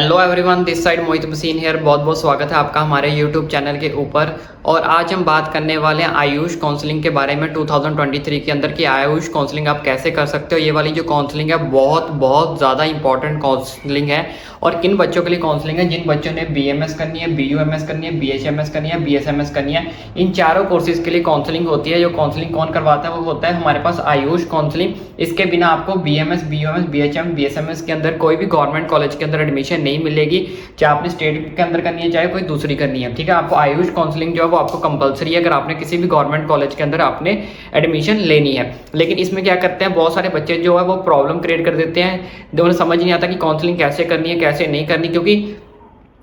Hello everyone, this side Mohit machine here. बहुत बहुत स्वागत है आपका हमारे यूट्यूब चैनल के ऊपर। और आज हम बात करने वाले हैं आयुष काउंसलिंग के बारे में 2023 के अंदर कि आयुष काउंसलिंग आप कैसे कर सकते हो। ये वाली जो काउंसलिंग है बहुत बहुत ज़्यादा इंपॉर्टेंट काउंसलिंग है। और किन बच्चों के लिए काउंसलिंग है? जिन बच्चों ने BMS करनी है, BUMS करनी है, BHMS करनी है, BSMS करनी है, इन चारों कोर्सेज के लिए काउंसलिंग होती है। जो काउंसलिंग कौन करवाता है वो होता है हमारे पास आयुष काउंसलिंग। इसके बिना आपको BMS, BUMS, BHM, BSMS के अंदर कोई भी गवर्नमेंट कॉलेज के अंदर एडमिशन नहीं मिलेगी, चाहे आपने स्टेट के अंदर करनी है चाहे कोई दूसरी करनी है। ठीक है, आपको आयुष काउंसलिंग जो है वो आपको कंपलसरी है अगर आपने किसी भी गवर्नमेंट कॉलेज के अंदर आपने एडमिशन लेनी है। लेकिन इसमें क्या करते हैं, बहुत सारे बच्चे जो है वो प्रॉब्लम क्रिएट कर देते हैं, उन्हें समझ नहीं आता कि काउंसलिंग कैसे करनी है कैसे नहीं करनी। क्योंकि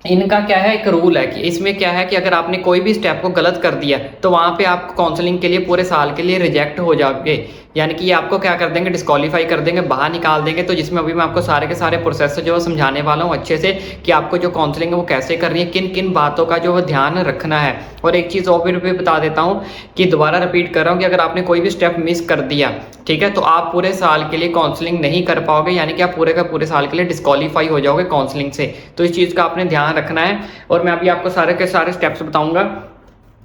इनका क्या है, एक रूल है कि इसमें क्या है कि अगर आपने कोई भी स्टेप को गलत कर दिया तो वहाँ पे आप काउंसलिंग के लिए पूरे साल के लिए रिजेक्ट हो जाओगे। यानी कि ये आपको क्या कर देंगे, डिस्क्वालीफाई कर देंगे, बाहर निकाल देंगे। तो जिसमें अभी मैं आपको सारे के सारे प्रोसेस जो समझाने वाला हूँ अच्छे से कि आपको जो काउंसलिंग है वो कैसे करनी है, किन किन बातों का जो ध्यान रखना है। और एक चीज़ और भी बता देता हूँ कि दोबारा रिपीट कर रहा हूँ कि अगर आपने कोई भी स्टेप मिस कर दिया, ठीक है, तो आप पूरे साल के लिए काउंसलिंग नहीं कर पाओगे। यानी कि आप पूरे का पूरे साल के लिए डिस्क्वालीफाई हो जाओगे काउंसलिंग से। तो इस चीज़ का आपने ध्यान रखना है। और मैं अभी आपको सारे के सारे स्टेप्स बताऊंगा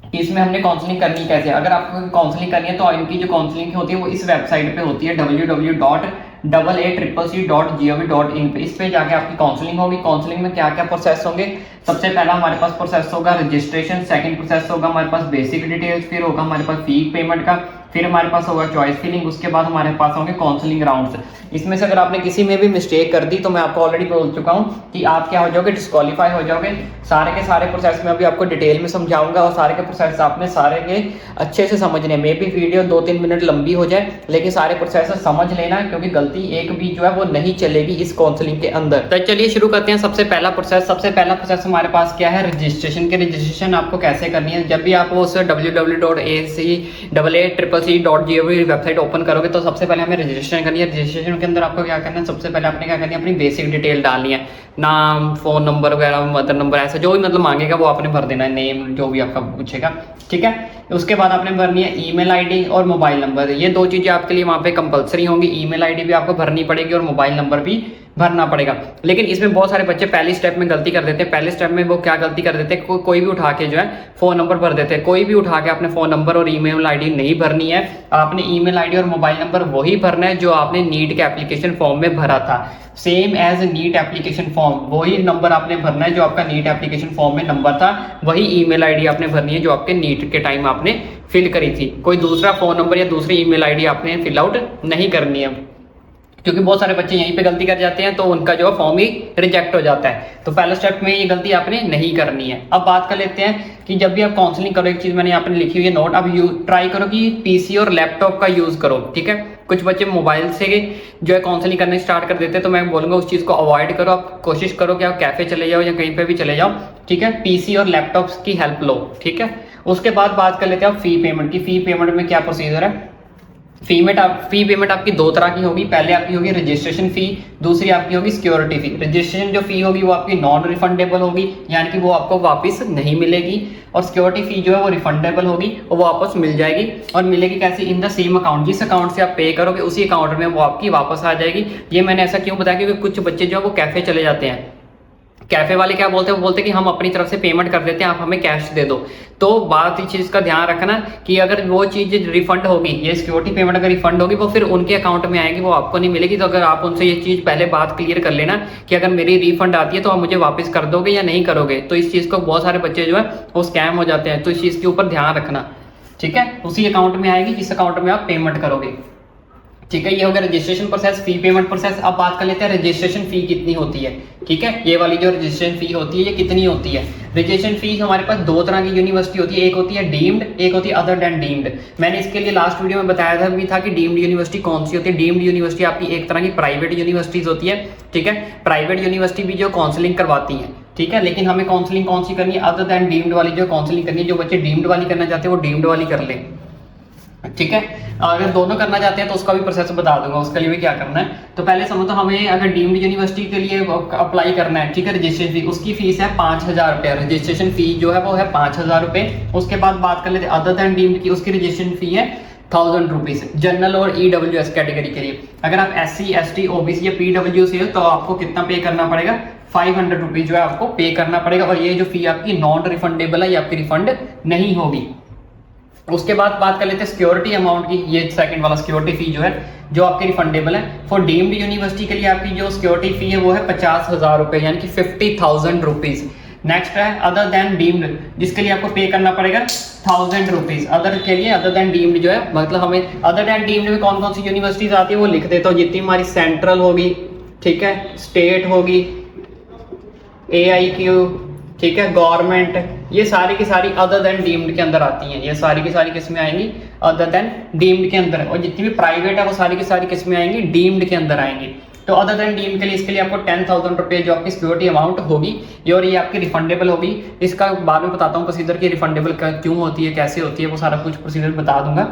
कि इसमें हमने काउंसलिंग करनी कैसे। अगर आपको काउंसलिंग करनी है तो इनकी जो काउंसलिंग होती है वो इस वेबसाइट पे होती है www.aacc.gov.in पे। इस पे जाके आपकी काउंसलिंग होगी। काउंसलिंग में क्या क्या प्रोसेस होंगे? सबसे पहला हमारे पास प्रोसेस होगा रजिस्ट्रेशन, सेकंड प्रोसेस होगा हमारे पास बेसिक डिटेल्स, फिर होगा हमारे पास फी पेमेंट का, फिर हमारे पास होगा चॉइस फिलिंग, उसके बाद हमारे पास होंगे काउंसलिंग राउंड्स। इसमें से अगर आपने किसी में भी मिस्टेक कर दी तो मैं आपको ऑलरेडी बोल चुका हूं कि आप क्या हो जाओगे, डिस्क्वालीफाई हो जाओगे। सारे के सारे प्रोसेस में अभी आपको डिटेल में समझाऊंगा और सारे के प्रोसेस आपने सारे के अच्छे से समझने। मे भी वीडियो 2-3 मिनट लंबी हो जाए लेकिन सारे प्रोसेस समझ लेना, क्योंकि गलती एक भी जो है वो नहीं चलेगी इस काउंसलिंग के अंदर। तो चलिए शुरू करते हैं। सबसे पहला प्रोसेस हमारे पास क्या है, रजिस्ट्रेशन के। रजिस्ट्रेशन आपको कैसे करनी है? जब भी आप उस www.aacc.gov वेबसाइट ओपन करोगे तो सबसे पहले हमें रजिस्ट्रेशन करनी है। रजिस्ट्रेशन के अंदर आपको क्या करना है, सबसे पहले आपने क्या करनी है, अपनी बेसिक डिटेल डालनी है, नाम, फोन नंबर वगैरह, मदर नंबर, ऐसा जो भी मतलब मांगेगा वो आपने भर देना है, नेम जो भी आपका पूछेगा। ठीक है, उसके बाद आपने भरनी है ईमेल आईडी और मोबाइल नंबर। ये दो चीजें आपके लिए वहाँ पे कंपलसरी होंगी। ईमेल आईडी भी आपको भरनी पड़ेगी और मोबाइल नंबर भी भरना पड़ेगा। लेकिन इसमें बहुत सारे बच्चे पहले स्टेप में गलती कर देते हैं। पहले स्टेप में वो क्या गलती कर देते हैं, कोई भी उठा के जो है फोन नंबर भर देते हैं। कोई भी उठा के आपने फोन नंबर और ईमेल आईडी नहीं भरनी है। आपने ईमेल आईडी और मोबाइल नंबर वही भरना है जो आपने नीट के एप्लीकेशन फॉर्म में भरा था। Same as NEET application form, वही नंबर आपने भरना है जो आपका नीट एप्लीकेशन फॉर्म में नंबर था। वही ईमेल आईडी आपने भरनी है जो आपके नीट के टाइम आपने फिल करी थी। कोई दूसरा फोन नंबर या दूसरी ईमेल आईडी आपने फिल आउट नहीं करनी है, क्योंकि बहुत सारे बच्चे यहीं पे गलती कर जाते हैं तो उनका जो फॉर्म ही रिजेक्ट हो जाता है। तो पहले स्टेप में ये गलती आपने नहीं करनी है। अब बात कर लेते हैं कि जब भी आप काउंसलिंग करो, एक चीज मैंने यहाँ पे लिखी हुई है नोट, अब ट्राई करो कि पीसी और लैपटॉप का यूज करो। ठीक है, कुछ बच्चे मोबाइल से जो है काउंसलिंग करने स्टार्ट कर देते हैं, तो मैं बोलूंगा उस चीज को अवॉइड करो। आप कोशिश करो कि आप कैफे चले जाओ या कहीं पे भी चले जाओ। ठीक है, पीसी और लैपटॉप की हेल्प लो। ठीक है, उसके बाद बात कर लेते हैं फी पेमेंट की। फी पेमेंट में क्या प्रोसीजर है? फी पेमेंट आपकी दो तरह की होगी। पहले आपकी होगी रजिस्ट्रेशन फी, दूसरी आपकी होगी सिक्योरिटी फी। रजिस्ट्रेशन जो फी होगी वो आपकी नॉन रिफंडेबल होगी, यानी कि वो आपको वापस नहीं मिलेगी। और सिक्योरिटी फी जो है वो रिफंडेबल होगी और वो वापस मिल जाएगी। और मिलेगी कैसे? इन द सेम अकाउंट, जिस अकाउंट से आप पे करोगे उसी अकाउंट में वो आपकी वापस आ जाएगी। ये मैंने ऐसा क्यों बताया, क्योंकि कुछ बच्चे जो है वो कैफे चले जाते हैं। कैफे वाले क्या बोलते हैं, वो बोलते हैं कि हम अपनी तरफ से पेमेंट कर देते हैं, आप हमें कैश दे दो। तो बात इस चीज का ध्यान रखना कि अगर वो चीज रिफंड होगी, ये सिक्योरिटी पेमेंट अगर रिफंड होगी वो फिर उनके अकाउंट में आएगी, वो आपको नहीं मिलेगी। तो अगर आप उनसे ये चीज पहले बात क्लियर कर लेना कि अगर मेरी रिफंड आती है तो आप मुझे वापस कर दोगे या नहीं करोगे। तो इस चीज को बहुत सारे बच्चे जो है वो स्कैम हो जाते हैं, तो इस चीज के ऊपर ध्यान रखना। ठीक है, उसी अकाउंट में आएगी जिस अकाउंट में आप पेमेंट करोगे। ठीक है, ये हो गया registration process, fee payment process. अब बात कर लेते हैं रजिस्ट्रेशन फी कितनी होती है। ठीक है, ये वाली जो रजिस्ट्रेशन फी होती है ये कितनी होती है? रजिस्ट्रेशन फी हमारे पास दो तरह की यूनिवर्सिटी होती है, एक होती है डीम्ड, एक होती है अदर देन डीम्ड। मैंने इसके लिए लास्ट वीडियो में बताया था कि डीम्ड यूनिवर्सिटी कौन सी होती है। डीम्ड यूनिवर्सिटी आपकी एक तरह की प्राइवेट यूनिवर्सिटीज होती है। ठीक है, प्राइवेट यूनिवर्सिटी भी जो काउंसलिंग करवाती है। ठीक है, लेकिन हमें काउंसलिंग कौन सी करनी है? अदर देन डीम्ड वाली जो काउंसलिंग करनी है। जो बच्चे डीम्ड वाली करना चाहते हैं वो डीम्ड वाली कर ले। ठीक है, अगर दोनों करना चाहते हैं तो उसका भी प्रोसेस बता दूंगा, उसके लिए भी क्या करना है। तो पहले समझो, तो हमें अगर डीम्ड यूनिवर्सिटी के लिए अप्लाई करना है, ठीक है, रजिस्ट्रेशन फी, उसकी फीस है 5000 रुपये। रजिस्ट्रेशन फी जो है वो है 5000 रुपये। उसके बाद बात कर लेते हैं अदर देन डीम्ड की, उसकी रजिस्ट्रेशन फी है 1000 रुपीज जनरल और EWS कैटेगरी के लिए। अगर आप SC ST OBC या PW से हो तो आपको कितना पे करना पड़ेगा? 500 रुपीज जो है आपको पे करना पड़ेगा, और ये जो फी आपकी नॉन रिफंडेबल है, ये आपकी रिफंड नहीं होगी। उसके बाद बात कर लेते हैं सिक्योरिटी अमाउंट की। ये सेकंड वाला सिक्योरिटी फी जो है जो आपकी रिफंडेबल है। फॉर डीम्ड यूनिवर्सिटी के लिए आपकी जो सिक्योरिटी फी है वो है 50,000 रुपए, यानी कि 50,000 रुपीज। नेक्स्ट है अदर देन डीम्ड, जिसके लिए आपको पे करना पड़ेगा 1000 रुपीज। अदर के लिए अदर देन डीम्ड जो है, मतलब हमें अदर देन डीम्ड में कौन कौन सी यूनिवर्सिटीज आती है वो लिख देता हूँ। जितनी हमारी सेंट्रल होगी, ठीक है, स्टेट होगी, AIQ, ठीक है, गवर्नमेंट, ये सारी की सारी अदर देन डीम्ड के अंदर आती हैं। ये सारी की सारी किस्में आएंगी अदर देन डीम्ड के अंदर, और जितनी भी प्राइवेट है वो सारी की सारी किस्में आएंगी डीम्ड के अंदर आएंगी। तो अदर देन डीम्ड के लिए इसके लिए आपको 10,000 रुपये जो आपकी सिक्योरिटी अमाउंट होगी ये, और ये आपकी रिफंडेबल होगी। इसका बाद में बताता हूँ प्रोसीजर की रिफंडेबल क्यों होती है, कैसे होती है, वो सारा कुछ प्रोसीजर बता दूंगा।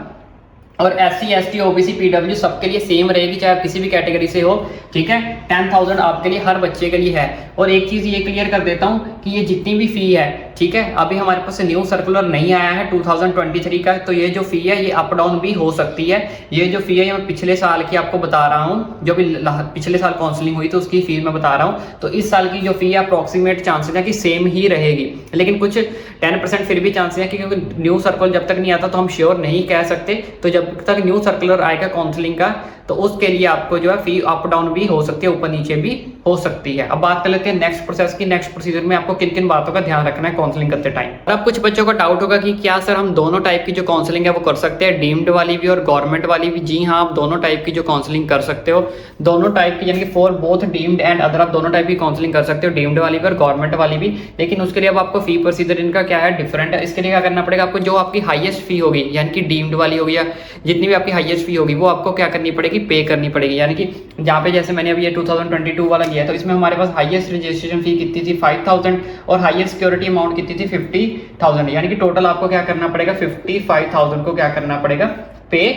और SC ST OBC PW सबके लिए सेम रहेगी, चाहे आप किसी भी कैटेगरी से हो, ठीक है। 10,000 आपके लिए हर बच्चे के लिए है। और एक चीज ये क्लियर कर देता हूँ कि ये जितनी भी फी है, ठीक है, अभी हमारे पास न्यू सर्कुलर नहीं आया है 2023 का, तो ये जो फी है ये अप डाउन भी हो सकती है। ये जो फी है मैं पिछले साल की आपको बता रहा हूँ, जो भी पिछले साल काउंसलिंग हुई तो उसकी फी मैं बता रहा हूँ। तो इस साल की जो फी है अप्रोक्सीमेट चांसेस है कि सेम ही रहेगी, लेकिन कुछ 10% फिर भी चांसेस है, क्योंकि न्यू सर्कुलर जब तक नहीं आता तो हम श्योर नहीं कह सकते। तो जब तक न्यू सर्कुलर आएगा काउंसलिंग का तो उसके लिए आपको जो है फी अप डाउन भी हो सकती है, ऊपर नीचे भी हो सकती है। अब बात कर लेते हैं नेक्स्ट प्रोसेस की। नेक्स्ट प्रोसीजर में आपको किन किन बातों का ध्यान रखना है काउंसलिंग करते टाइम। अब कुछ बच्चों का डाउट होगा कि क्या सर हम दोनों टाइप की जो काउंसलिंग है वो कर सकते हैं, डीम्ड वाली भी और गवर्नमेंट वाली भी। जी हाँ, आप दोनों टाइप की जो काउंसलिंग कर सकते हो, दोनों टाइप की, यानी कि for both deemed and other, आप दोनों टाइप की काउंसलिंग कर सकते हो, डीम्ड वाली भी और गवर्नमेंट वाली भी। लेकिन उसके लिए अब आपको फी प्रोसीजर इनका क्या है, डिफरेंट है। इसके लिए क्या करना पड़ेगा आपको, जो आपकी हाईएस्ट फी होगी, यानी कि डीम्ड वाली होगी या जितनी भी आपकी हाईएस्ट फी होगी, वो आपको क्या करनी पड़ेगी, पे करनी पड़ेगी। यानी कि जहाँ पे जैसे मैंने अभी ये 2022 वाला लिया है, तो इसमें हमारे पास हाईएस्ट रजिस्ट्रेशन फी कितनी थी 5,000 और हाईएस्ट सिक्योरिटी अमाउंट कितनी थी 50,000, यानी कि टोटल आपको क्या करना पड़ेगा 55,000 को क्या करना पड़ेगा, पे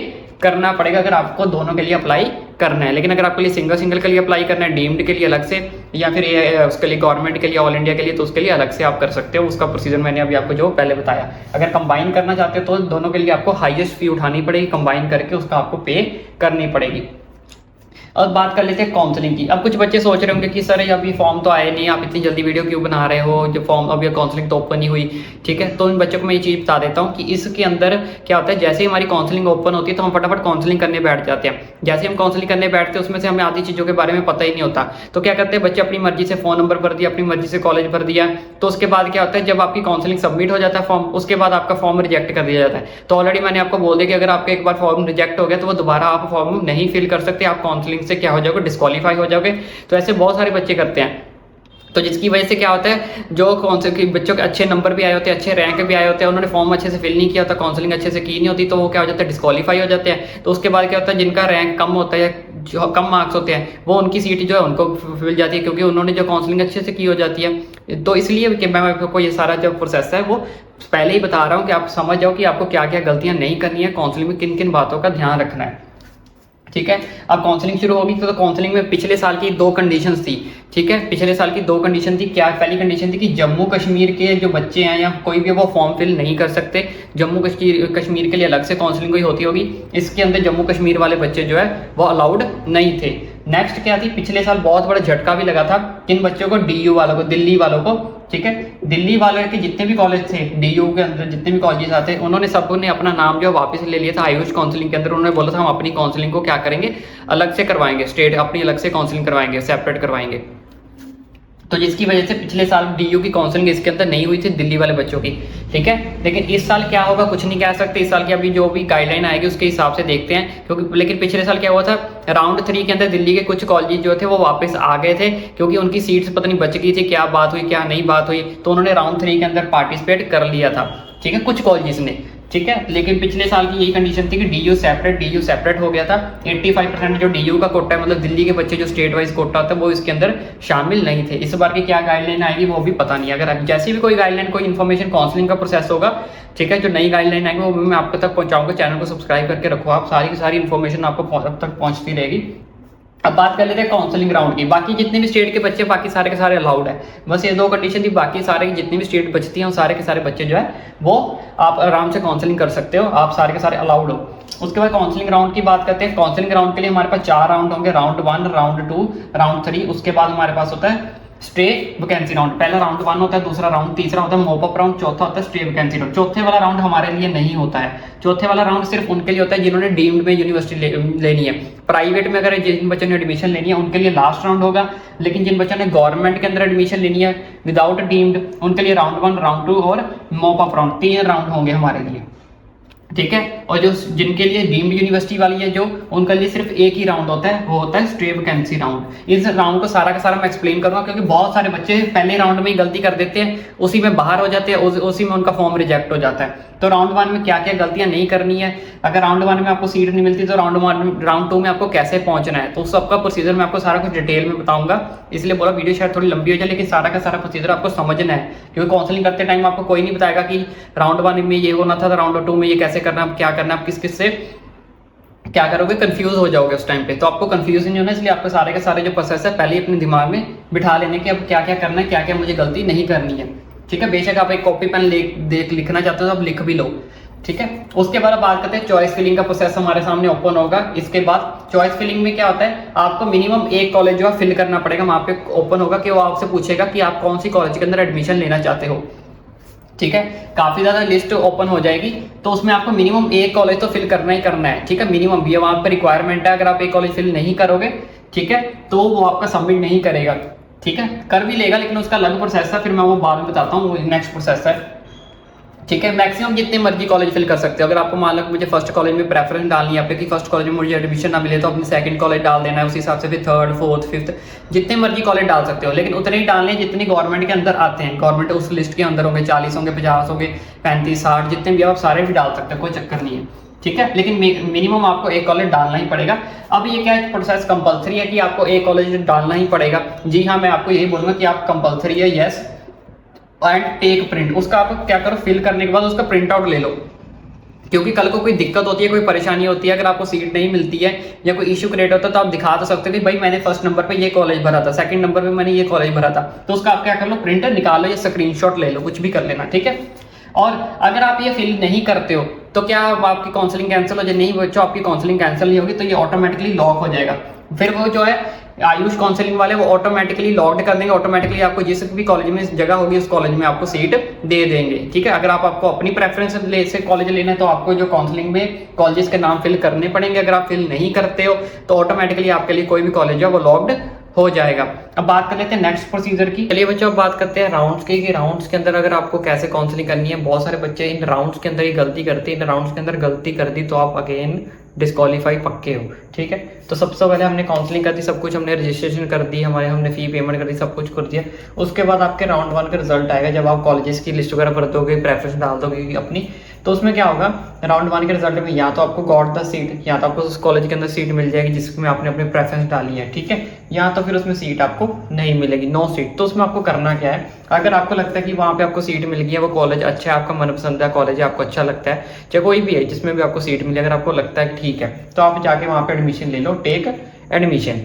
करना पड़ेगा अगर आपको दोनों के लिए अप्लाई करना है। लेकिन अगर आपके लिए सिंगल सिंगल के लिए अप्लाई करना है, डीम्ड के लिए अलग से, या फिर उसके लिए गवर्नमेंट के लिए, ऑल इंडिया के लिए, तो उसके लिए अलग से आप कर सकते हो। उसका प्रोसीजर मैंने अभी आपको जो पहले बताया। अगर कंबाइन करना चाहते हो तो दोनों के लिए आपको हाईएस्ट फी उठानी पड़ेगी, कंबाइन करके उसका आपको पे करनी पड़ेगी। अब बात कर लेते हैं काउंसलिंग की। अब कुछ बच्चे सोच रहे होंगे कि सर अभी फॉर्म तो आए नहीं, आप इतनी जल्दी वीडियो क्यों बना रहे हो, जो फॉर्म अभी काउंसलिंग तो ओपन ही हुई, ठीक है। तो इन बच्चों को मैं ये चीज़ बता देता हूँ कि इसके अंदर क्या होता है, जैसे ही हमारी काउंसलिंग ओपन होती है तो हम फटाफट काउंसलिंग करने बैठ जाते हैं। जैसे हम काउंसलिंग करने बैठते हैं उसमें से हमें आधी चीज़ों के बारे में पता ही नहीं होता। तो क्या करते हैं बच्चे, अपनी मर्जी से फ़ोन नंबर भर दिया, अपनी मर्जी से कॉलेज भर दिया, तो उसके बाद क्या होता है, जब आपकी काउंसलिंग सबमिट हो जाता है फॉर्म, उसके बाद आपका फॉर्म रिजेक्ट कर दिया जाता है। तो ऑलरेडी मैंने आपको बोल दिया कि अगर आपका एक बार फॉर्म रिजेक्ट हो गया तो वो दोबारा आप फॉर्म नहीं फिल कर सकते, आप काउंसलिंग से क्या हो जाओगे, डिस्क्वालीफाई हो जाओगे। तो ऐसे बहुत सारे बच्चे करते हैं। तो जिसकी वजह से क्या होता है, जो कौन से बच्चों के अच्छे नंबर भी आए होते हैं, अच्छे रैंक भी आए होते हैं, उन्होंने फॉर्म अच्छे से फिल नहीं किया होता, काउंसलिंग अच्छे से की नहीं होती, तो वो क्या हो जाता है, डिस्क्वालीफाई हो जाते हैं। तो उसके बाद क्या होता है, जिनका रैंक कम होता है, जो कम मार्क्स होते हैं, वो उनकी सीट जो है उनको मिल जाती है, क्योंकि उन्होंने जो काउंसलिंग अच्छे से की हो जाती है। तो इसलिए कि मैं आपको ये सारा जो प्रोसेस है वो पहले ही बता रहा हूँ कि आप समझ जाओ कि आपको क्या क्या गलतियाँ नहीं करनी है, काउंसलिंग में किन किन बातों का ध्यान रखना है, ठीक है। अब काउंसलिंग शुरू होगी तो काउंसलिंग में पिछले साल की 2 कंडीशंस थी, ठीक है। पिछले साल की 2 कंडीशन थी। क्या पहली कंडीशन थी कि जम्मू कश्मीर के जो बच्चे हैं या कोई भी, वो फॉर्म फिल नहीं कर सकते। जम्मू कश्मीर के लिए अलग से काउंसलिंग कोई होती होगी, इसके अंदर जम्मू कश्मीर वाले बच्चे जो है वो अलाउड नहीं थे। नेक्स्ट क्या थी, पिछले साल बहुत बड़ा झटका भी लगा था किन बच्चों को, DU वालों को, दिल्ली वालों को, ठीक है। दिल्ली वाले के जितने भी कॉलेज थे, DU के अंदर जितने भी कॉलेजेस आते, उन्होंने सबने अपना नाम जो वापस ले लिया था आयुष काउंसलिंग के अंदर। उन्होंने बोला था हम अपनी काउंसलिंग को क्या करेंगे, अलग से करवाएंगे, स्टेट अपनी अलग से काउंसलिंग करवाएंगे, सेपरेट करवाएंगे। तो जिसकी वजह से पिछले साल DU की काउंसलिंग इसके अंदर नहीं हुई थी दिल्ली वाले बच्चों की, ठीक है। लेकिन इस साल क्या होगा कुछ नहीं कह सकते। इस साल की अभी जो भी गाइडलाइन आएगी उसके हिसाब से देखते हैं, क्योंकि लेकिन पिछले साल क्या हुआ था, राउंड 3 के अंदर दिल्ली के कुछ कॉलेज जो थे वो वापस आ गए थे, क्योंकि उनकी सीट्स पता नहीं बच गई थी, क्या बात हुई क्या नहीं बात हुई, तो उन्होंने राउंड 3 के अंदर पार्टिसिपेट कर लिया था, ठीक है, कुछ कॉलेजेस ने, ठीक है। लेकिन पिछले साल की यही कंडीशन थी कि DU सेपरेट हो गया था। 85% जो DU का कोटा है, मतलब दिल्ली के बच्चे जो स्टेट वाइज कोटा होता है, वो इसके अंदर शामिल नहीं थे। इस बार की क्या गाइडलाइन आएगी वो भी पता नहीं। अगर जैसी भी कोई गाइडलाइन, कोई इन्फॉर्मेशन काउंसलिंग का प्रोसेस होगा, ठीक है, जो नई गाइडलाइन आएगी वो मैं आपको तक पहुंचाऊंगा। चैनल को सब्सक्राइब करके रखो, आप सारी की सारी इन्फॉर्मेशन आपको अब तक पहुंचती रहेगी। अब बात कर लेते हैं काउंसलिंग राउंड की। बाकी जितने भी स्टेट के बच्चे, बाकी सारे के सारे अलाउड है, बस ये 2 कंडीशन थी। बाकी सारे जितने भी स्टेट बचती हैं, सारे के सारे बच्चे जो है वो आप आराम से काउंसलिंग कर सकते हो, आप सारे के सारे अलाउड हो। उसके बाद काउंसलिंग राउंड की बात करते हैं। काउंसलिंग राउंड के लिए हमारे पास 4 राउंड होंगे, राउंड 1, राउंड 2, राउंड 3। उसके बाद हमारे पास होता है स्टे वैकेंसी राउंड। पहला राउंड 1 होता है, दूसरा राउंड, तीसरा होता है मॉप अप राउंड, चौथा होता है स्टे वैकेंसी राउंड। चौथे वाला राउंड हमारे लिए नहीं होता है। चौथे वाला राउंड सिर्फ उनके लिए होता है जिन्होंने डीम्ड में यूनिवर्सिटी लेनी है। प्राइवेट में अगर जिन बच्चों ने एडमिशन लेनी है उनके लिए लास्ट राउंड होगा, लेकिन जिन बच्चों ने गवर्नमेंट के अंदर एडमिशन लेनी है विदाउट डीम्ड, उनके लिए राउंड 1, राउंड 2 और मॉप अप राउंड, 3 राउंड होंगे हमारे लिए, ठीक है। और जो जिनके लिए डीम्ड यूनिवर्सिटी वाली है जो, उनके लिए सिर्फ एक ही राउंड होता है, वो होता है स्टे वैकेंसी राउंड। इस राउंड को सारा का सारा मैं एक्सप्लेन करूंगा, क्योंकि बहुत सारे बच्चे पहले राउंड में ही गलती कर देते हैं, उसी में बाहर हो जाते हैं, उसी में उनका फॉर्म रिजेक्ट हो जाता है। तो राउंड 1 में क्या क्या गलतियां नहीं करनी है, अगर राउंड 1 में आपको सीट नहीं मिलती तो राउंड 2 में आपको कैसे पहुंचना है, तो उस सबका प्रोसीजर मैं आपको सारा कुछ डिटेल में बताऊंगा। इसलिए बोला वीडियो शायद थोड़ी लंबी हो जाए, लेकिन सारा का सारा प्रोसीजर आपको समझना है, क्योंकि काउंसलिंग करते टाइम आपको कोई नहीं बताएगा कि राउंड 1 में ये होना था तो राउंड 2 में ये कैसे करना है, क्या करना है, आप किस किस से क्या करोगे, कंफ्यूज हो जाओगे उस टाइम पे। तो आपको कंफ्यूज नहीं होना, इसलिए आपको सारे के सारे जो प्रोसेस है पहले ही अपने दिमाग में बिठा लेने कि अब क्या क्या करना है, क्या क्या मुझे गलती नहीं करनी है, ठीक है। बेशक आप एक कॉपी पेन लिखना चाहते हो तो आप लिख भी लो, ठीक है। उसके बाद बात करते हैं चॉइस फिलिंग का प्रोसेस हमारे सामने ओपन होगा। इसके बाद चॉइस फिलिंग में क्या होता है, आपको मिनिमम एक कॉलेज जो है फिल करना पड़ेगा। वहां पे ओपन होगा कि वो आपसे पूछेगा कि आप कौन सी कॉलेज के अंदर एडमिशन लेना चाहते हो, ठीक है। काफी ज्यादा लिस्ट ओपन हो जाएगी, तो उसमें आपको मिनिमम एक कॉलेज तो फिल करना ही करना है, ठीक है। मिनिमम ये वहां पर रिक्वायरमेंट है, अगर आप एक कॉलेज फिल नहीं करोगे, ठीक है, तो वो आपका सबमिट नहीं करेगा, ठीक है। कर भी लेगा लेकिन उसका अलग प्रोसेस है, फिर मैं वो बाद में बताता हूँ, वो नेक्स्ट प्रोसेस है, ठीक है। मैक्सिमम जितने मर्जी कॉलेज फिल कर सकते हो। अगर आपको मान लो मुझे फर्स्ट कॉलेज में प्रेफरेंस डालनी है, आपके फर्स्ट कॉलेज में मुझे एडमिशन ना मिले तो अपने सेकंड कॉलेज डाल देना है, उसी हिसाब से फिर थर्ड, फोर्थ, फिफ्थ, जितने मर्जी कॉलेज डाल सकते हो, लेकिन उतने ही डालने जितनी गवर्नमेंट के अंदर आते हैं। गवर्नमेंट उस लिस्ट के अंदर होंगे, 40 होंगे, 50 होंगे, 35, 60, जितने भी आप सारे भी डाल सकते हो, कोई चक्कर नहीं है, ठीक है। लेकिन मिनिमम आपको एक कॉलेज डालना ही पड़ेगा। अब ये क्या प्रोसेस कंपलसरी है कि आपको एक कॉलेज डालना ही पड़ेगा? जी हाँ, मैं आपको यही बोलूंगा कि आप कंपलसरी है, यस, एंड टेक प्रिंट। उसका आप क्या करो, फिल करने के बाद उसका प्रिंट आउट ले लो, क्योंकि कल को कोई दिक्कत होती है, कोई परेशानी होती है, अगर आपको सीट नहीं मिलती है या कोई इश्यू क्रिएट होता है, तो आप दिखा तो सकते हो कि भाई मैंने फर्स्ट नंबर पे ये कॉलेज भरा था, सेकंड नंबर पे मैंने ये कॉलेज भरा था। तो उसका आप क्या कर लो, प्रिंट निकालो या स्क्रीनशॉट ले लो, कुछ भी कर लेना, ठीक है। और अगर आप ये फिल नहीं करते हो तो क्या आपकी काउंसलिंग कैंसिल हो जाए? नहीं बच्चों, आपकी काउंसलिंग कैंसिल नहीं होगी, तो ये ऑटोमेटिकली लॉक हो जाएगा। फिर वो जो है आयुष काउंसलिंग वाले वो ऑटोमेटिकली लॉक्ड कर देंगे, ऑटोमेटिकली आपको जिस भी कॉलेज में जगह होगी उस कॉलेज में आपको सीट दे देंगे, ठीक है। अगर आपको अपनी प्रेफरेंस से कॉलेज लेना है तो आपको जो काउंसलिंग में कॉलेजेस के नाम फिल करने पड़ेंगे। अगर आप फिल नहीं करते हो तो ऑटोमेटिकली आपके लिए कोई भी कॉलेज है वो लॉक्ड हो जाएगा। अब बात कर लेते हैं नेक्स्ट प्रोसीजर की। चलिए बच्चों, अब बात करते हैं राउंड्स की, कि राउंड्स के अंदर अगर आपको कैसे काउंसलिंग करनी है। बहुत सारे बच्चे इन राउंड्स के अंदर ही गलती करते हैं, इन राउंड्स के अंदर गलती कर दी तो आप अगेन डिस्क्वालीफाई पक्के हो, ठीक है। तो सबसे पहले हमने काउंसलिंग कर दी, सब कुछ हमने रजिस्ट्रेशन कर दी, हमने फी पेमेंट कर दी, सब कुछ कर दिया। उसके बाद आपके राउंड 1 का रिजल्ट आएगा, जब आप कॉलेजेस की लिस्ट वगैरह भर दोगे, प्रेफरेंस डाल दोगे अपनी, तो उसमें क्या होगा, राउंड 1 के रिजल्ट में या तो आपको गॉट द सीट, या तो आपको उस कॉलेज के अंदर सीट मिल जाएगी जिसमें आपने अपनी प्रेफरेंस डाली है, ठीक है, या तो फिर उसमें सीट आपको नहीं मिलेगी, नो सीट। तो उसमें आपको करना क्या है, अगर आपको लगता है कि वहाँ पे आपको सीट मिल गई है, वो कॉलेज अच्छा है, आपका मनपसंद है कॉलेज है, आपको अच्छा लगता है, चाहे कोई भी है जिसमें भी आपको सीट मिले, अगर आपको लगता है ठीक है तो आप जाके वहाँ पे एडमिशन ले लो, टेक एडमिशन,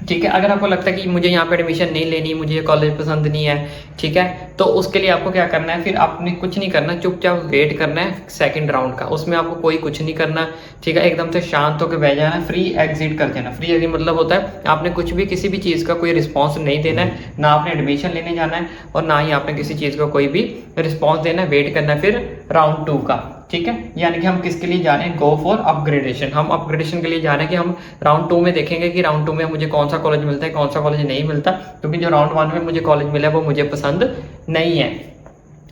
ठीक है। अगर आपको लगता है कि मुझे यहाँ पे एडमिशन नहीं लेनी, मुझे ये कॉलेज पसंद नहीं है, ठीक है, तो उसके लिए आपको क्या करना है, फिर आपने कुछ नहीं करना, चुपचाप वेट करना है सेकंड राउंड का। उसमें आपको कोई कुछ नहीं करना, ठीक है, एकदम से शांत होकर बैठ जाना, फ्री एग्जिट कर देना। फ्री एग्जिट मतलब होता है आपने कुछ भी किसी भी चीज़ का कोई रिस्पॉन्स नहीं देना है, ना आपने एडमिशन लेने जाना है और ना ही आपने किसी चीज़ का कोई भी रिस्पॉन्स देना है, वेट करना है फिर राउंड 2 का, ठीक है। यानी कि हम किसके लिए जा रहे हैं, गो फॉर अपग्रेडेशन। हम अपग्रेडेशन के लिए जा रहे हैं कि हम राउंड 2 में देखेंगे कि राउंड 2 में मुझे कौन सा कॉलेज मिलता है, कौन सा कॉलेज नहीं मिलता, क्योंकि जो राउंड 1 में मुझे कॉलेज मिला वो मुझे पसंद नहीं है।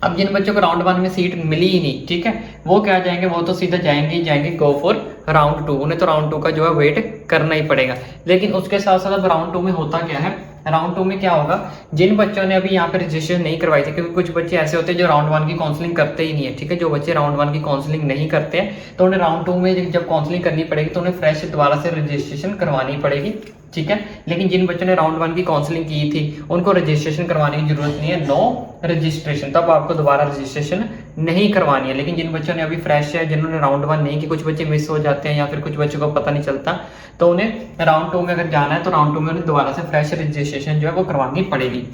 अब जिन बच्चों को राउंड 1 में सीट मिली ही नहीं, ठीक है, वो क्या जाएंगे, वो तो सीधा जाएंगे ही जाएंगे गो फॉर राउंड 2। उन्हें तो राउंड 2 का जो है वेट करना ही पड़ेगा। लेकिन उसके साथ साथ अब राउंड 2 में होता क्या है, राउंड 2 में क्या होगा, जिन बच्चों ने अभी यहाँ पे रजिस्ट्रेशन नहीं करवाई थी, क्योंकि कुछ बच्चे ऐसे होते हैं जो राउंड 1 की काउंसलिंग करते ही नहीं है, ठीक है। जो बच्चे राउंड 1 की काउंसलिंग नहीं करते हैं तो उन्हें राउंड 2 में जब काउंसलिंग करनी पड़ेगी तो उन्हें फ्रेश दोबारा से रजिस्ट्रेशन करवानी पड़ेगी, ठीक है। लेकिन जिन बच्चों ने राउंड 1 की काउंसलिंग की थी उनको रजिस्ट्रेशन करवाने की जरूरत नहीं है, नो रजिस्ट्रेशन, तब आपको दोबारा रजिस्ट्रेशन नहीं करवानी है। लेकिन जिन बच्चों ने अभी फ्रेश है, जिन्होंने राउंड 1 नहीं की, कुछ बच्चे मिस हो जाते हैं या फिर कुछ बच्चों को पता नहीं चलता, तो उन्हें राउंड 2 में अगर जाना है तो राउंड 2 में उन्हें दोबारा से फ्रेश रजिस्ट्रेशन जो है वो करवानी पड़ेगी।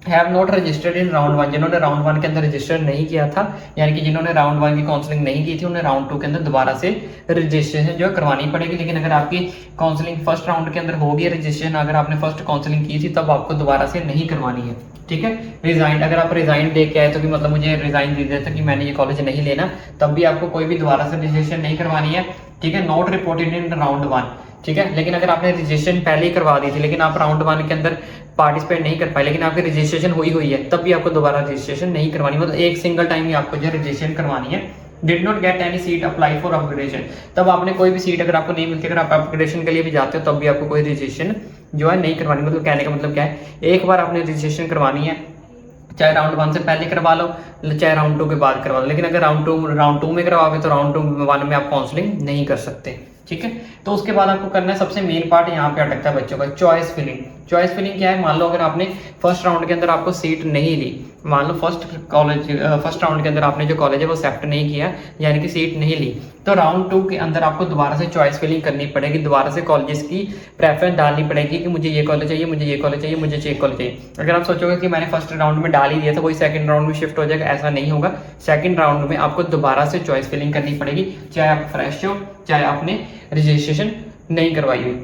Have not registered in round one, जिन्होंने राउंड वन के अंदर रजिस्टर नहीं किया था, यानी कि जिन्होंने राउंड वन की काउंसलिंग नहीं की थी, उन्हें राउंड टू के अंदर दोबारा से रजिस्ट्रेशन जो है करवानी पड़ेगी। लेकिन अगर आपकी काउंसलिंग फर्स्ट राउंड के अंदर होगी रजिस्ट्रेशन, अगर आपने फर्स्ट काउंसलिंग की थी तब आपको दोबारा से नहीं करवानी है, ठीक है। रिजाइन, अगर आप रिजाइन दे के आए तो कि मतलब मुझे रिजाइन दे देता कि मैंने ये कॉलेज नहीं लेना, तब भी आपको कोई भी दोबारा से रजिस्ट्रेशन नहीं करवानी है, ठीक है। Not reported in round one, ठीक है। लेकिन अगर आपने रजिस्ट्रेशन पहले ही करवा दी थी लेकिन आप राउंड वन के अंदर पार्टिसिपेट नहीं कर पाए, लेकिन आपकी रजिस्ट्रेशन हुई है, तब भी आपको दोबारा रजिस्ट्रेशन नहीं करवानी, मतलब एक सिंगल टाइम ही आपको जो रजिस्ट्रेशन करवानी है। Did not get any seat apply for upgradation, तब आपने कोई भी सीट अगर आपको नहीं मिलती, अगर आप अपग्रेडेशन के लिए भी जाते हो तब भी आपको कोई रजिस्ट्रेशन जो है नहीं करवानी। मतलब कहने का मतलब क्या है, एक बार आपने रजिस्ट्रेशन करवानी है, चाहे राउंड वन से पहले करवा लो चाहे राउंड टू के बाद करवा लो। लेकिन अगर राउंड टू में करवाओगे तो राउंड वन में आप काउंसलिंग नहीं कर सकते, ठीक है। तो उसके बाद आपको करना है, सबसे मेन पार्ट यहाँ पे अटकता है बच्चों का, चॉइस फिलिंग। चॉइस फिलिंग क्या है, मान लो अगर आपने फर्स्ट राउंड के अंदर आपको सीट नहीं ली, मान लो फर्स्ट राउंड के अंदर आपने जो कॉलेज है वो एक्सेप्ट नहीं किया, यानी कि सीट नहीं ली, तो राउंड टू के अंदर आपको दोबारा से चॉइस फिलिंग करनी पड़ेगी, दोबारा से कॉलेजेस की प्रेफरेंस डालनी पड़ेगी कि मुझे ये कॉलेज चाहिए, मुझे ये कॉलेज चाहिए, मुझे ये कॉलेज चाहिए। अगर आप सोचोगे कि मैंने फर्स्ट राउंड में डाल ही दिया था कोई सेकंड राउंड में शिफ्ट हो जाएगा, ऐसा नहीं होगा। सेकंड राउंड में आपको दोबारा से चॉइस फिलिंग करनी पड़ेगी, चाहे आप फ्रेश हो चाहे आपने रजिस्ट्रेशन नहीं करवाई हुई,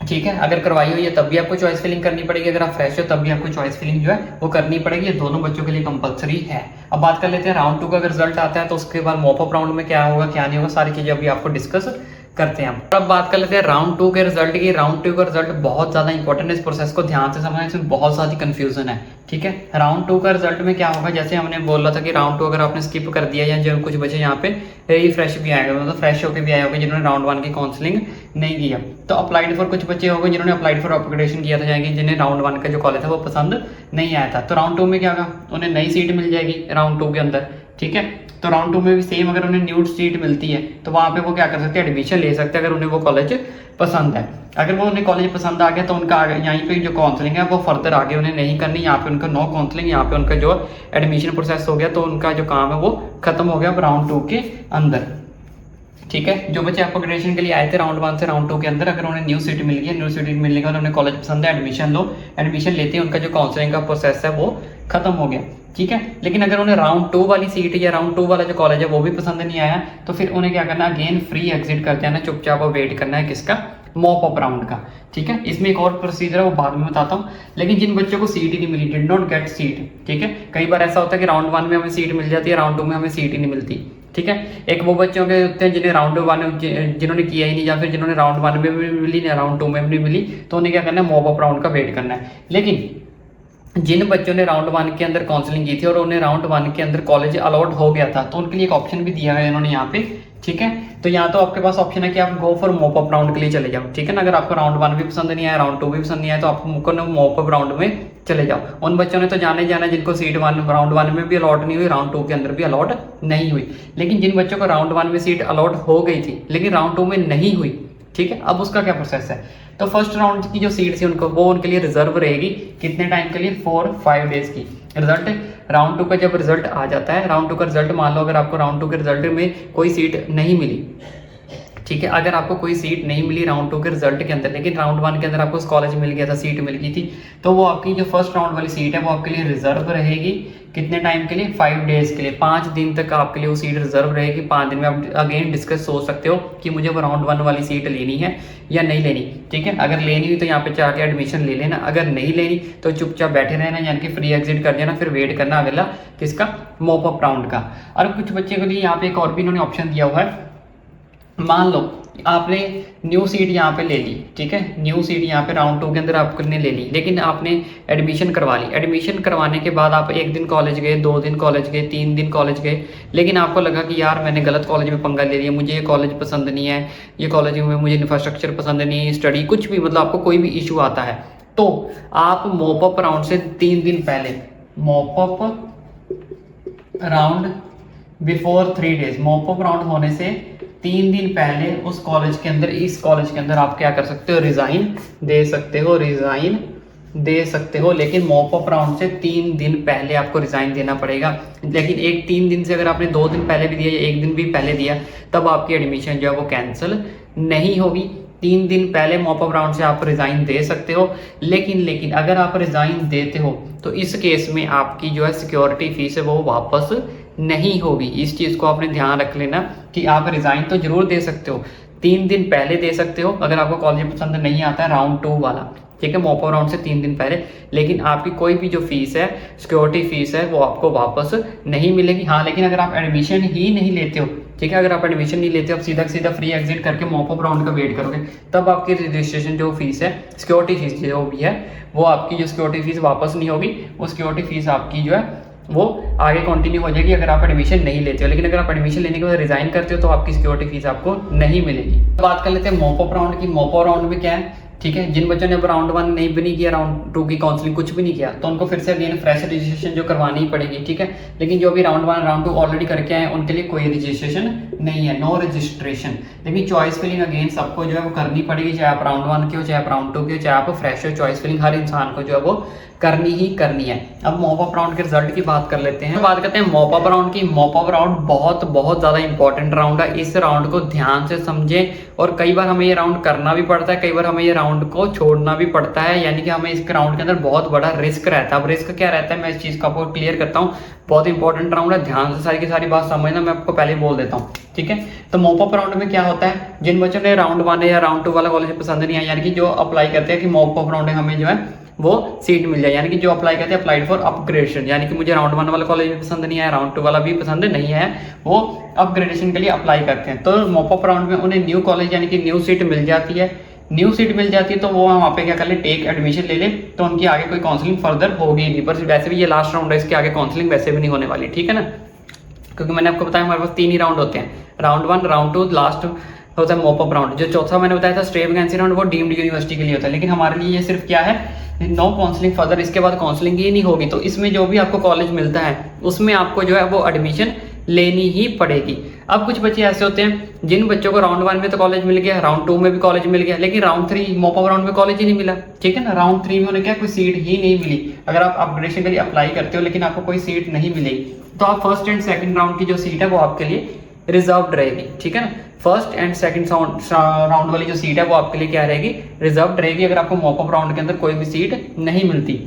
ठीक है। अगर करवाई हुई है तब भी आपको चॉइस फिलिंग करनी पड़ेगी, अगर आप फ्रेश हो तब भी आपको चॉइस फिलिंग जो है वो करनी पड़ेगी। ये दोनों बच्चों के लिए कंपलसरी है। अब बात कर लेते हैं राउंड टू का अगर रिजल्ट आता है तो उसके बाद मॉप अप राउंड में क्या होगा क्या नहीं होगा, सारी चीजें अभी आपको डिस्कस करते हैं। अब बात कर लेते हैं राउंड टू के रिजल्ट की। राउंड टू का रिजल्ट बहुत ज्यादा इंपॉर्टेंट है, इस प्रोसेस को ध्यान से समझना, इसमें बहुत सारी कंफ्यूजन है, ठीक है। राउंड टू का रिजल्ट में क्या होगा, जैसे हमने बोला था कि राउंड टू अगर आपने स्किप कर दिया या जो कुछ बचे यहाँ पे रिफ्रेश भी आएगा, मतलब फ्रेश होकर भी आए होंगे जिन्होंने राउंड वन की काउंसलिंग नहीं किया, तो अप्लाइड फॉर कुछ बच्चे होंगे जिन्होंने अप्लाइड फॉर अपग्रेडेशन किया था, जाएंगे जिन्हें राउंड वन का जो कॉलेज था वो पसंद नहीं आया था, तो राउंड टू में क्या होगा, उन्हें नई सीट मिल जाएगी राउंड टू के अंदर, ठीक है। तो राउंड टू में भी सेम, अगर उन्हें न्यू सीट मिलती है तो वहाँ पे वो क्या कर सकते हैं, एडमिशन ले सकते हैं अगर उन्हें वो कॉलेज पसंद है। अगर वो उन्हें कॉलेज पसंद आ गया तो उनका यहीं पे जो काउंसलिंग है वो फर्दर आगे उन्हें नहीं करनी, यहाँ पे उनका नो काउंसलिंग, यहाँ पे उनका जो एडमिशन प्रोसेस हो गया, तो उनका जो काम है वो खत्म हो गया राउंड टू के अंदर, ठीक है। जो बच्चे आपको ग्रेजुएशन के लिए आए थे राउंड वन से राउंड टू के अंदर, अगर उन्हें न्यू सीट मिल गई, न्यू सीट मिलने के बाद उन्हें कॉलेज पसंद है, एडमिशन लो, एडमिशन लेते हैं उनका जो काउंसलिंग का प्रोसेस है वो खत्म हो गया, ठीक है। लेकिन अगर उन्हें राउंड टू वाली सीट या राउंड टू वाला जो कॉलेज है वो भी पसंद नहीं आया, तो फिर उन्हें क्या करना, अगेन फ्री एग्जिट कर जाना, चुपचाप वेट करना है किसका, मॉप अप राउंड का, ठीक है। इसमें एक और प्रोसीजर है वो बाद में बताता हूँ। लेकिन जिन बच्चों को सीट ही नहीं मिली, डिड नॉट गेट सीट, ठीक है, कई बार ऐसा होता है कि राउंड वन में हमें सीट मिल जाती है, राउंड टू में हमें सीट ही नहीं मिलती, ठीक है। एक वो बच्चों के होते हैं जिन्हें राउंड वन जिन्होंने किया ही नहीं, या फिर जिन्होंने राउंड वन में भी मिली या राउंड टू में भी मिली, तो उन्हें क्या करना है, मॉप अप राउंड का वेट करना है। लेकिन जिन बच्चों ने राउंड वन के अंदर काउंसलिंग की थी और उन्हें राउंड वन के अंदर कॉलेज अलॉट हो गया था, तो उनके लिए एक ऑप्शन भी दिया है इन्होंने यहाँ पे, ठीक है। तो यहाँ तो आपके पास ऑप्शन है कि आप go for mop up round के लिए चले जाओ, ठीक है ना। अगर आपको राउंड वन भी पसंद नहीं आया, राउंड टू भी पसंद नहीं आया, तो आपको मॉप अप राउंड में चले जाओ। उन बच्चों ने तो जाना ही जाना जिनको सीट राउंड वन में भी अलॉट नहीं हुई, राउंड टू के अंदर भी अलॉट नहीं हुई। लेकिन जिन बच्चों को राउंड वन में सीट अलॉट हो गई थी लेकिन राउंड टू में नहीं हुई, ठीक है, अब उसका क्या प्रोसेस है, तो फर्स्ट राउंड की जो सीट थी उनको वो उनके लिए रिजर्व रहेगी, कितने टाइम के लिए, 4-5 डेज की। रिजल्ट राउंड टू का जब रिजल्ट आ जाता है, राउंड टू का रिजल्ट मान लो अगर आपको राउंड टू के रिजल्ट में कोई सीट नहीं मिली, ठीक है, अगर आपको कोई सीट नहीं मिली राउंड टू के रिजल्ट के अंदर, लेकिन राउंड वन के अंदर आपको उस कॉलेज मिल गया था, सीट मिल गई थी, तो वो आपकी जो फर्स्ट राउंड वाली सीट है वो आपके लिए रिजर्व रहेगी, कितने टाइम के लिए, 5 डेज के लिए, 5 दिन तक आपके लिए वो सीट रिजर्व रहेगी। 5 दिन में आप अगेन डिस्कस सोच सकते हो कि मुझे वो राउंड वन वाली सीट लेनी है या नहीं लेनी, ठीक है। अगर लेनी हुई तो यहाँ पे जाके एडमिशन ले लेना, अगर नहीं लेनी तो चुपचाप बैठे रहना, यानी कि फ्री एग्जिट कर देना, फिर वेट करना अगला किसका, मॉप अप राउंड का। और कुछ बच्चे के लिए यहाँ पे एक और भी इन्होंने ऑप्शन दिया हुआ है, मान लो आपने न्यू सीट यहाँ पे ले ली, ठीक है, न्यू सीट यहाँ पे राउंड टू के अंदर आपने ले ली, लेकिन आपने एडमिशन करवा ली। एडमिशन करवाने के बाद आप 1 दिन कॉलेज गए, 2 दिन कॉलेज गए, 3 दिन कॉलेज गए, लेकिन आपको लगा कि यार मैंने गलत कॉलेज में पंगा ले लिया, मुझे ये कॉलेज पसंद नहीं है, ये कॉलेज में मुझे इंफ्रास्ट्रक्चर पसंद नहीं है, स्टडी कुछ भी, मतलब आपको कोई भी इशू आता है, तो आप मॉप अप राउंड से 3 दिन पहले, mop up round before 3 days, mop up round होने से 3 दिन पहले उस कॉलेज के अंदर, इस कॉलेज के अंदर आप क्या कर सकते हो, रिजाइन दे सकते हो, रिजाइन दे सकते हो। लेकिन मॉप अप राउंड से 3 दिन पहले आपको रिजाइन देना पड़ेगा। लेकिन 3 दिन से अगर आपने 2 दिन पहले भी दिया या 1 दिन भी पहले दिया, तब आपकी एडमिशन जो है वो कैंसिल नहीं होगी, 3 दिन पहले मॉप अप राउंड से आप रिज़ाइन दे सकते हो। लेकिन अगर आप रिज़ाइन देते हो तो इस केस में आपकी जो है सिक्योरिटी फीस है वो वापस नहीं होगी। इस चीज़ को आपने ध्यान रख लेना कि आप रिज़ाइन तो जरूर दे सकते हो, 3 दिन पहले दे सकते हो अगर आपको कॉलेज पसंद नहीं आता है राउंड 2 वाला, ठीक है, मॉप अप राउंड से 3 दिन पहले। लेकिन आपकी कोई भी जो फीस है, सिक्योरिटी फीस है, वो आपको वापस नहीं मिलेगी। हाँ, लेकिन अगर आप एडमिशन ही नहीं लेते हो, ठीक है, अगर आप एडमिशन नहीं लेते हो, आप सीधा फ्री एग्जिट करके मॉप अप राउंड का वेट करोगे, तब आपकी रजिस्ट्रेशन जो फीस है, सिक्योरिटी फीस जो भी है, वो आपकी जो सिक्योरिटी फीस वापस नहीं होगी। वो सिक्योरिटी फीस आपकी जो है वो आगे कंटिन्यू हो जाएगी अगर आप एडमिशन नहीं लेते हो। लेकिन अगर आप एडमिशन लेने के बाद रिजाइन करते हो तो आपकी सिक्योरिटी फीस आपको नहीं मिलेगी। बात कर लेते हैं मॉप अप राउंड की। मॉप अप राउंड में क्या है, ठीक है, जिन बच्चों ने अब राउंड 1 नहीं भी नहीं किया, राउंड 2 की काउंसलिंग कुछ भी नहीं किया, तो उनको फिर से अगेन फ्रेश रजिस्ट्रेशन जो करवानी ही पड़ेगी, ठीक है। लेकिन जो भी राउंड 1 राउंड 2 ऑलरेडी करके आए उनके लिए कोई रजिस्ट्रेशन नहीं है, नो रजिस्ट्रेशन। लेकिन चॉइस फिलिंग अगेन सबको जो है वो करनी पड़ेगी, चाहे आप राउंड 1 के हो, चाहे आप राउंड 2 के हो, चाहे आप फ्रेश हो, चॉइस फिलिंग हर इंसान को जो है वो करनी ही करनी है। अब मॉप अप राउंड के रिजल्ट की बात कर लेते हैं। बात करते हैं मॉप अप राउंड की। मॉप अप राउंड बहुत ज़्यादा इंपॉर्टेंट राउंड है। इस राउंड को ध्यान से समझें, और कई बार हमें ये राउंड करना भी पड़ता है, कई बार हमें ये राउंड को छोड़ना भी पड़ता है, यानी कि हमें इस राउंड के अंदर बहुत बड़ा रिस्क रहता है। अब रिस्क क्या रहता है, मैं इस चीज़ को आपको क्लियर करता हूँ। बहुत इंपॉर्टेंट राउंड है, ध्यान से सारी की सारी बात समझना, मैं आपको पहले बोल देता हूँ, ठीक है। तो मॉप अप राउंड में क्या होता है, जिन बच्चों ने राउंड 1 या राउंड 2 वाला कॉलेज पसंद नहीं आया, यानी कि जो अप्लाई करते हैं कि मॉप अप राउंड में हमें जो है वो सीट मिल जाए, यानी कि जो अप्लाई करते हैं अप्लाइड फॉर अपग्रेडेशन, यानी कि मुझे राउंड 1 वाला कॉलेज भी पसंद नहीं आया, राउंड 2 वाला भी पसंद नहीं आया, वो अपग्रेडेशन के लिए अप्लाई करते हैं। तो मॉप अप राउंड में उन्हें न्यू कॉलेज यानी कि न्यू सीट मिल जाती है। न्यू सीट मिल जाती है तो वो वहाँ पे क्या कर ले, टेक एडमिशन ले ले, तो उनकी आगे कोई काउंसलिंग फर्दर होगी नहीं। पर वैसे भी ये लास्ट राउंड है, इसके आगे काउंसलिंग वैसे भी नहीं होने वाली, ठीक है ना, क्योंकि मैंने आपको बताया हमारे पास 3 ही राउंड होते हैं, राउंड 1, राउंड 2, लास्ट होता है मॉप अप राउंड। जो चौथा मैंने बताया था स्ट्रेट वैकेंसी राउंड, वो डीम्ड यूनिवर्सिटी के लिए होता है। लेकिन हमारे लिए ये सिर्फ क्या है, नो काउंसलिंग फर्दर, इसके बाद काउंसलिंग ही नहीं होगी। तो इसमें जो भी आपको कॉलेज मिलता है उसमें आपको जो है वो एडमिशन लेनी ही पड़ेगी। अब कुछ बच्चे ऐसे होते हैं जिन बच्चों को राउंड 1 में तो कॉलेज मिल गया, राउंड 2 में भी कॉलेज मिल गया, लेकिन राउंड 3 मॉप अप राउंड में कॉलेज ही नहीं मिला, ठीक है ना। राउंड 3 में उन्हें क्या कोई सीट ही नहीं मिली। अगर आप अपग्रेडेशन के लिए अप्लाई करते हो लेकिन आपको कोई सीट नहीं मिलेगी, तो आप फर्स्ट एंड सेकंड राउंड की जो सीट है वो आपके लिए रिजर्व्ड रहेगी, ठीक है ना। फर्स्ट एंड सेकंड राउंड वाली जो सीट है वो आपके लिए क्या रहेगी, रिजर्व्ड रहेगी, अगर आपको मॉप अप राउंड के अंदर कोई भी सीट नहीं मिलती।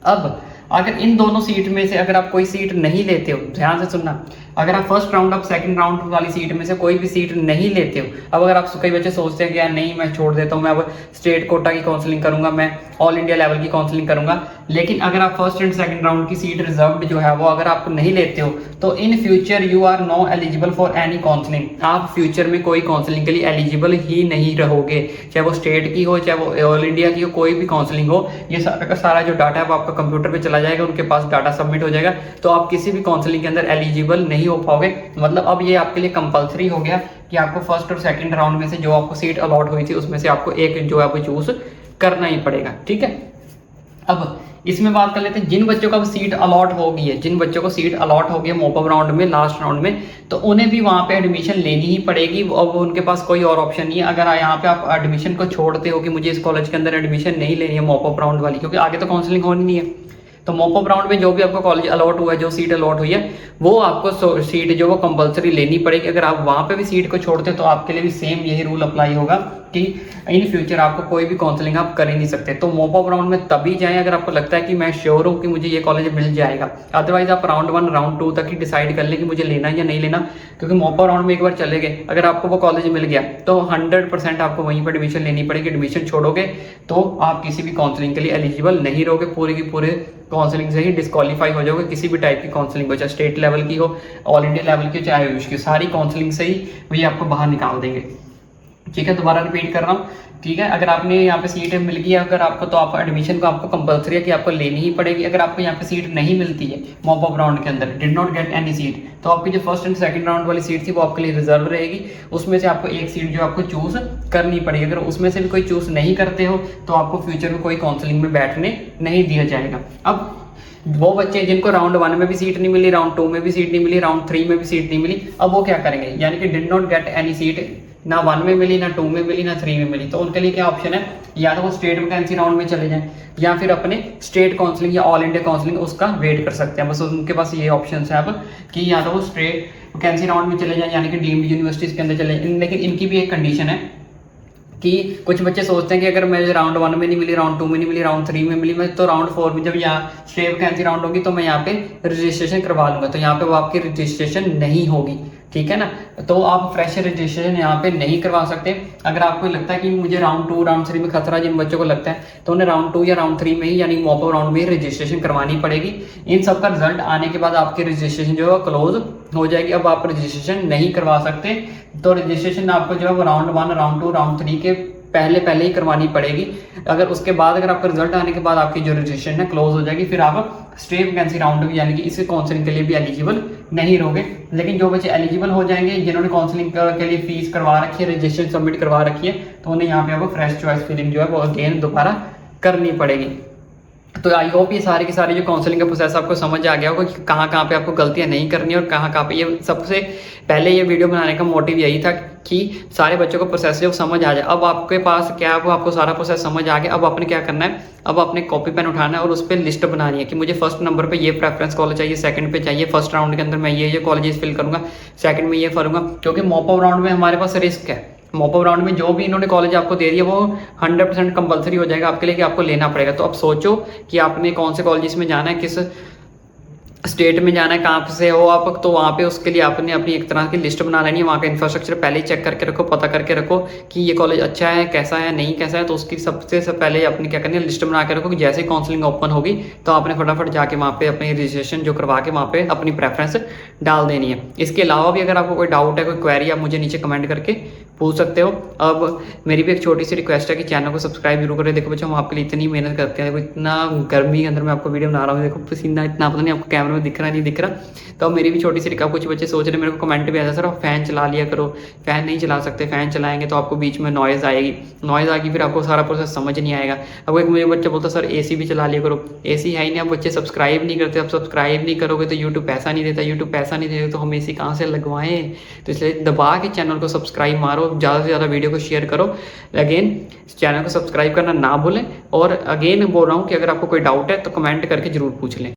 अब अगर इन दोनों सीट में से अगर आप कोई सीट नहीं लेते हो, ध्यान से सुनना, अगर आप फर्स्ट राउंड अब सेकंड राउंड वाली सीट में से कोई भी सीट नहीं लेते हो, अब अगर आप कई बच्चे सोचते हैं कि यार नहीं मैं छोड़ देता हूँ, मैं अब स्टेट कोटा की काउंसलिंग करूंगा, मैं ऑल इंडिया लेवल की काउंसलिंग करूंगा, लेकिन अगर आप फर्स्ट एंड सेकंड राउंड की सीट रिजर्व्ड जो है वो अगर आप नहीं लेते हो, तो in future you are no eligible for any counselling. आप फ्यूचर में कोई काउंसलिंग के लिए एलिजिबल ही नहीं रहोगे, चाहे वो स्टेट की हो, चाहे वो ऑल इंडिया की हो, कोई भी काउंसलिंग हो, ये सारा जो डाटा है वो आपका कंप्यूटर पे चला जाएगा, उनके पास डाटा सबमिट हो जाएगा, तो आप किसी भी काउंसलिंग के अंदर एलिजिबल नहीं हो पाओगे। मतलब अब ये आपके लिए कंपलसरी हो गया कि आपको फर्स्ट और सेकंड राउंड में से जो आपको सीट अलॉट हुई थी उसमें से आपको एक जो है वो चूज करना ही पड़ेगा, ठीक है। अब इसमें बात कर लेते हैं जिन बच्चों को अब सीट अलॉट हो गई है, जिन बच्चों को सीट अलॉट हो गई है मॉप अप राउंड में, लास्ट राउंड में, तो उन्हें भी वहां पे एडमिशन लेनी ही पड़ेगी। अब उनके पास कोई और ऑप्शन नहीं है। अगर यहाँ पे आप एडमिशन को छोड़ते हो कि मुझे इस कॉलेज के अंदर एडमिशन नहीं लेनी है मॉप अप राउंड वाली, क्योंकि आगे तो काउंसलिंग होनी नहीं है, तो मॉप अप राउंड में जो भी आपको कॉलेज अलॉट हुआ है, जो सीट अलॉट हुई है, वो आपको सीट जो वो कंपलसरी लेनी पड़ेगी। अगर आप वहां पे भी सीट को छोड़ते हो तो आपके लिए भी सेम यही रूल अप्लाई होगा कि इन फ्यूचर आपको कोई भी काउंसलिंग आप कर ही नहीं सकते। तो मॉप अप राउंड में तभी जाएं अगर आपको लगता है कि मैं श्योर हूँ कि मुझे ये कॉलेज मिल जाएगा। अदरवाइज आप राउंड 1 राउंड 2 तक ही डिसाइड कर लें कि मुझे लेना या नहीं लेना, क्योंकि मॉप अप राउंड में एक बार चले गए, अगर आपको वो कॉलेज मिल गया तो 100% आपको वहीं पर एडमिशन लेनी पड़ेगी। एडमिशन छोड़ोगे तो आप किसी भी काउंसलिंग के लिए एलिजिबल नहीं रहोगे, पूरे की पूरे काउंसलिंग से ही डिस्क्वालीफाई हो जाओगे। किसी भी टाइप की काउंसलिंग हो, चाहे स्टेट लेवल की हो, ऑल इंडिया लेवल की, चाहे आयुष की, सारी काउंसलिंग से ही वही आपको बाहर निकाल देंगे, ठीक है। दोबारा रिपीट कर रहा हूँ, ठीक है। अगर आपने यहाँ पे सीट मिल गई है अगर आपको, तो आप एडमिशन को आपको कंपलसरी है कि आपको लेनी ही पड़ेगी। अगर आपको यहाँ पे सीट नहीं मिलती है मॉप अप राउंड के अंदर, did not get any seat, तो आपकी जो फर्स्ट एंड सेकंड राउंड वाली सीट थी वो आपके लिए रिजर्व रहेगी। उसमें से आपको एक सीट जो आपको चूज करनी पड़ेगी। अगर उसमें से भी कोई चूज नहीं करते हो तो आपको फ्यूचर में कोई काउंसलिंग में बैठने नहीं दिया जाएगा। अब वो बच्चे जिनको राउंड 1 में भी सीट नहीं मिली, राउंड 2 में भी सीट नहीं मिली, राउंड 3 में भी सीट नहीं मिली, अब वो क्या करेंगे, यानी कि did not get any seat, ना 1 में मिली, ना 2 में मिली, ना 3 में मिली, तो उनके लिए क्या ऑप्शन है, या तो वो स्टेट वैकेंसी राउंड में चले जाएं या फिर अपने स्टेट काउंसलिंग या ऑल इंडिया काउंसलिंग उसका वेट कर सकते हैं। बस उनके पास ये ऑप्शन है अब कि या तो वो स्टेट वैकेंसी राउंड में चले जाएं, यानी कि डीम्ड यूनिवर्सिटीज के अंदर चले जाएं। लेकिन इनकी भी एक कंडीशन है कि कुछ बच्चे सोचते हैं कि अगर मुझे राउंड 1 में नहीं मिली, राउंड 2 में नहीं मिली, राउंड 3 में मिली, मैं तो राउंड 4 में जब यहाँ स्ट्रे वैकेंसी राउंड होगी तो मैं यहाँ पे रजिस्ट्रेशन करवा लूंगा, तो यहाँ पे वो आपकी रजिस्ट्रेशन नहीं होगी, ठीक है ना। तो आप फ्रेशर रजिस्ट्रेशन यहाँ पे नहीं करवा सकते। अगर आपको लगता है कि मुझे राउंड 2 राउंड 3 में खतरा, जिन बच्चों को लगता है, तो उन्हें राउंड 2 या राउंड 3 में ही यानी मॉप अप राउंड में ही रजिस्ट्रेशन करवानी पड़ेगी। इन सब का रिजल्ट आने के बाद आपकी रजिस्ट्रेशन जो है क्लोज हो जाएगी। अब आप रजिस्ट्रेशन नहीं करवा सकते, तो रजिस्ट्रेशन आपको जो है राउंड 1 राउंड 2 राउंड 3 के पहले ही करवानी पड़ेगी। अगर उसके बाद अगर आपका रिजल्ट आने के बाद आपकी जो रजिस्ट्रेशन है क्लोज हो जाएगी, फिर आप स्ट्रे वैकेंसी राउंड यानी कि इस काउंसलिंग के लिए भी एलिजिबल नहीं रहोगे। लेकिन जो बच्चे एलिजिबल हो जाएंगे, जिन्होंने काउंसलिंग के लिए फीस करवा रखी है, रजिस्ट्रेशन सबमिट करवा रखी है, तो उन्हें यहाँ पे आपको फ्रेश चॉइस फिलिंग जो है वो अगेन दोबारा करनी पड़ेगी। तो आई होप ये सारी की सारी जो काउंसलिंग का प्रोसेस आपको समझ आ गया होगा कि कहाँ पे आपको गलतियाँ नहीं करनी और कहाँ पे। ये सबसे पहले ये वीडियो बनाने का मोटिव यही था कि सारे बच्चों को प्रोसेस जो समझ आ जाए। अब आपके पास क्या है, वो आपको सारा प्रोसेस समझ आ गया। अब आपने क्या करना है, अब आपने कॉपी पेन उठाना है और उस पर लिस्ट बनानी है कि मुझे फर्स्ट नंबर पे ये प्रेफरेंस कॉलेज चाहिए, सेकंड पे चाहिए, फर्स्ट राउंड के अंदर मैं ये कॉलेजेस फिल करूंगा, सेकंड में ये करूंगा। क्योंकि मॉप अप राउंड में हमारे पास रिस्क है। मॉप अप राउंड में जो भी इन्होंने कॉलेज आपको दे दिया वो 100% कंपलसरी हो जाएगा आपके लिए कि आपको लेना पड़ेगा। तो अब सोचो कि आपने कौन से कॉलेजेस में जाना है, किस स्टेट में जाना है, कहाँ से हो आप, तो वहाँ पे उसके लिए आपने अपनी एक तरह की लिस्ट बना लेनी है। वहाँ का इंफ्रास्ट्रक्चर पहले ही चेक करके रखो, पता करके रखो कि ये कॉलेज अच्छा है, कैसा है, नहीं कैसा है। तो उसकी सबसे पहले आपने क्या करनी है, लिस्ट बना के रखो कि जैसे ही काउंसलिंग ओपन होगी तो आपने फटाफट जाके वहाँ पे अपनी रजिस्ट्रेशन जो करवा के वहाँ पे अपनी प्रेफरेंस डाल देनी है। इसके अलावा भी अगर आपको कोई डाउट है, कोई क्वेरी, आप मुझे नीचे कमेंट करके पूछ सकते हो। अब मेरी भी एक छोटी सी रिक्वेस्ट है कि चैनल को सब्सक्राइब जरूर करें। देखो बच्चों, हम आपके लिए इतनी मेहनत करते हैं, देखो इतना गर्मी के अंदर मैं आपको वीडियो बना रहा हूँ, देखो पसीना इतना, पता नहीं आपको कैमरे में दिख रहा नहीं दिख रहा। तो अब मेरी भी छोटी सी रिक्वेस्ट, कुछ बच्चे सोच रहे मेरे को कमेंट भी आया सर आप फैन चला लिया करो। फैन नहीं चला सकते, फैन चलाएंगे तो आपको बीच में नॉइज़ आएगी, नॉइज़ आएगी फिर आपको सारा प्रोसेस समझ नहीं आएगा। अब एक मुझे बच्चा बोलता सर एसी भी चला लिया करो, एसी है ही नहीं। अब बच्चे सब्सक्राइब नहीं करते, अब सब्सक्राइब नहीं करोगे तो यूट्यूब पैसा नहीं देता, यूट्यूब पैसा नहीं देगा तो हम एसी कहाँ से लगवाएं। तो इसलिए दबा के चैनल को सब्सक्राइब मारो, ज़्यादा से ज़्यादा वीडियो को शेयर करो। अगेन चैनल को सब्सक्राइब करना ना भूलें। और अगेन बोल रहा हूँ कि अगर आपको कोई डाउट है तो कमेंट करके जरूर पूछ लें।